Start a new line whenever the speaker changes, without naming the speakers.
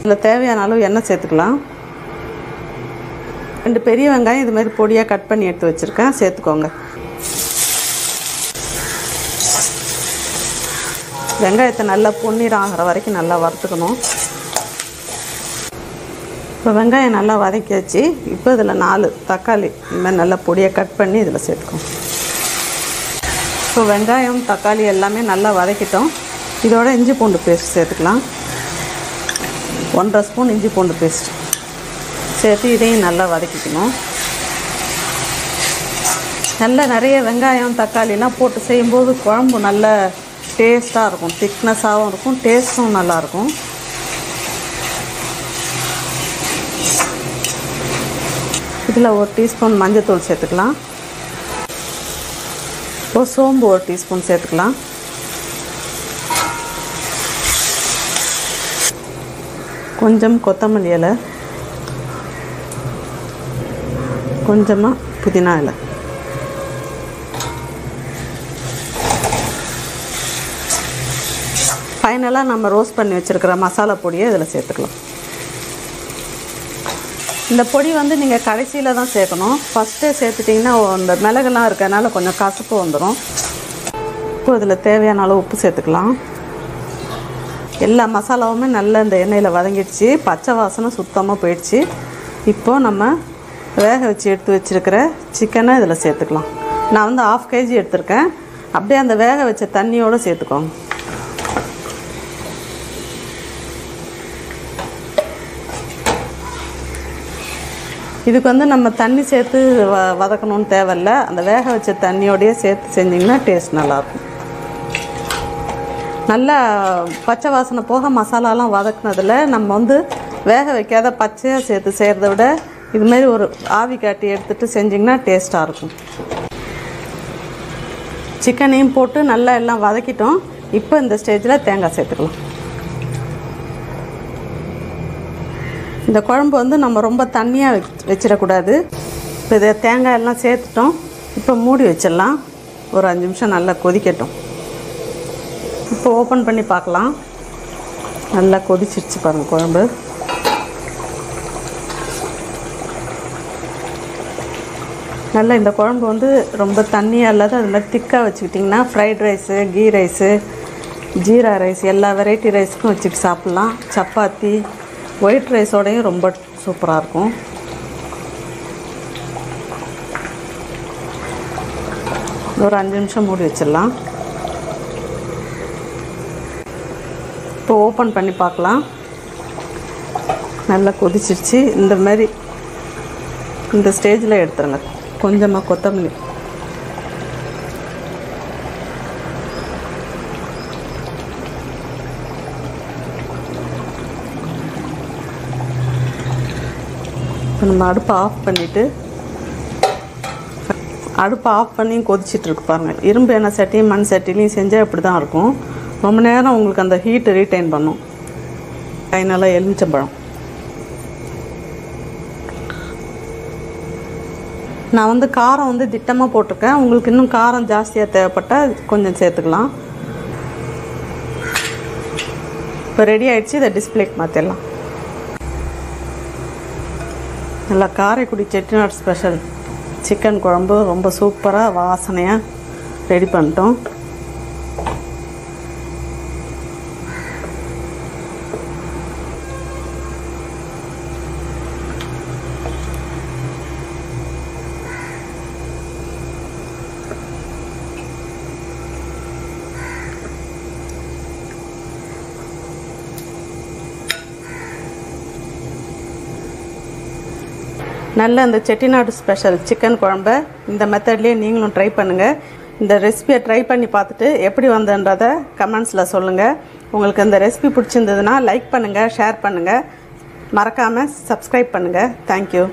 இதில் தேவையான அளவு எண்ணெய் சேர்த்துக்கலாம். 2 பெரிய வெங்காயம் இது மாதிரி பொடியாக கட் பண்ணி எடுத்து வச்சுருக்கேன், சேர்த்துக்கோங்க. வெங்காயத்தை நல்லா பொன்னிறம் ஆகிற வரைக்கும் நல்லா வறுத்துக்கணும். இப்போ வெங்காயம் நல்லா வதக்கியாச்சு. இப்போ இதில் 4 தக்காளி இந்த மாதிரி நல்லா பொடியாக கட் பண்ணி இதில் சேர்த்துக்கோங்க. இப்போ வெங்காயம் தக்காளி எல்லாமே நல்லா வதக்கிட்டோம். இதோட இஞ்சி பூண்டு பேஸ்ட் சேர்த்துக்கலாம். 1.5 ஸ்பூன் இஞ்சி பூண்டு பேஸ்ட் சேர்த்து இதையும் நல்லா வதக்கிக்கணும். நல்லா நிறைய வெங்காயம் தக்காளிலாம் போட்டு செய்யும்போது குழம்பு நல்ல டேஸ்ட்டாக இருக்கும், திக்னஸாகவும் இருக்கும், டேஸ்ட்டும் நல்லாயிருக்கும். இதில் 1 டீஸ்பூன் மஞ்சள்தூள் சேர்த்துக்கலாம். இப்போ சோம்பு 1 டீஸ்பூன் சேர்த்துக்கலாம். கொஞ்சம் கொத்தமல்லி இலை, கொஞ்சமாக புதினா இலை. ஃபைனலாக நம்ம ரோஸ்ட் பண்ணி வச்சுருக்கிற மசாலா பொடியை இதில் சேர்த்துக்கலாம். இந்த பொடி வந்து நீங்கள் கடைசியில் தான் சேர்க்கணும். ஃபஸ்ட்டே சேர்த்துட்டிங்கன்னா அந்த மிளகுலாம் இருக்கிறதுனால கொஞ்சம் கசப்பு வந்துடும். இப்போ இதில் தேவையான அளவு உப்பு சேர்த்துக்கலாம். எல்லா மசாலாவுமே நல்லா இந்த எண்ணெயில் வதங்கிடுச்சு, பச்சை வாசனை சுத்தமாக போயிடுச்சு. இப்போது நம்ம வேக வச்சு எடுத்து வச்சுருக்கிற சிக்கனை இதில் சேர்த்துக்கலாம். நான் வந்து 1/2 kg எடுத்திருக்கேன். அப்படியே அந்த வேக வச்ச தண்ணியோடு சேர்த்துக்கோங்க. இதுக்கு வந்து நம்ம தண்ணி சேர்த்து வதக்கணும்னு தேவையில்லை. அந்த வேக வச்ச தண்ணியோடையே சேர்த்து செஞ்சிங்கன்னா டேஸ்ட் நல்லாயிருக்கும். நல்லா பச்சை வாசனை போக மசாலாலாம் வதக்குனதில் நம்ம வந்து வேக வைக்காத பச்சையாக சேர்த்து செய்கிறத விட இதுமாரி ஒரு ஆவி காட்டி எடுத்துகிட்டு செஞ்சிங்கன்னா டேஸ்ட்டாக இருக்கும். சிக்கனையும் போட்டு நல்லா எல்லாம் வதக்கிட்டோம். இப்போ இந்த ஸ்டேஜில் தேங்காய் சேர்த்துக்கலாம். இந்த குழம்பு வந்து நம்ம ரொம்ப தண்ணியாக வச்சிடக்கூடாது. இப்போ இதை தேங்காய் எல்லாம் சேர்த்துட்டோம். இப்போ மூடி வச்சிடலாம். ஒரு 5 நிமிஷம் நல்லா கொதிக்கட்டும். இப்போ ஓப்பன் பண்ணி பார்க்கலாம். நல்லா கொதிச்சிருச்சு பாருங்கள் குழம்பு. நல்லா இந்த குழம்பு வந்து ரொம்ப தண்ணியாக இல்லாத அது மாதிரி திக்காக வச்சுக்கிட்டிங்கன்னா fried rice, ghee rice, jeera rice எல்லா வெரைட்டி ரைஸுக்கும் வச்சுட்டு சாப்பிட்லாம். சப்பாத்தி, ஒயிட் ரைஸோடையும் ரொம்ப சூப்பராக இருக்கும். ஒரு 5 நிமிஷம் மூடி வச்சிடலாம். இப்போ ஓப்பன் பண்ணி பார்க்கலாம். நல்லா கொதிச்சிருச்சு. இந்த மாதிரி இந்த ஸ்டேஜில் எடுத்துருங்க. கொஞ்சமாக கொத்தமல்லி, இப்போ நம்ம அடுப்பை ஆஃப் பண்ணிவிட்டு கொதிச்சிட்ருக்கு பாருங்கள். இரும்பு எண்ணெய் சட்டியும் மண் சட்டிலையும் செஞ்சால் இப்படி தான் இருக்கும். ரொம்ப நேரம் உங்களுக்கு அந்த ஹீட்டு ரீட்டைன் பண்ணும். ஃபைனலாக எலுமிச்சம்பழம். நான் வந்து காரம் வந்து திட்டமாக போட்டிருக்கேன். உங்களுக்கு இன்னும் காரம் ஜாஸ்தியாக தேவைப்பட்டால் கொஞ்சம் சேர்த்துக்கலாம். இப்போ ரெடி ஆகிடுச்சு. இதை டிஸ்பிளேக்கு மாற்றிடலாம். நல்லா காரைக்குடி செட்டிநாடு ஸ்பெஷல் சிக்கன் குழம்பு ரொம்ப சூப்பராக வாசனையாக ரெடி பண்ணிட்டோம். நல்ல இந்த செட்டிநாடு ஸ்பெஷல் சிக்கன் குழம்பை இந்த மெத்தட்லேயே நீங்களும் ட்ரை பண்ணுங்கள். இந்த ரெசிபியை ட்ரை பண்ணி பார்த்துட்டு எப்படி வந்தன்றதை கமெண்ட்ஸில் சொல்லுங்கள். உங்களுக்கு இந்த ரெசிபி பிடிச்சிருந்ததுன்னா லைக் பண்ணுங்கள், ஷேர் பண்ணுங்கள், மறக்காமல் சப்ஸ்கிரைப் பண்ணுங்கள். தேங்க்யூ.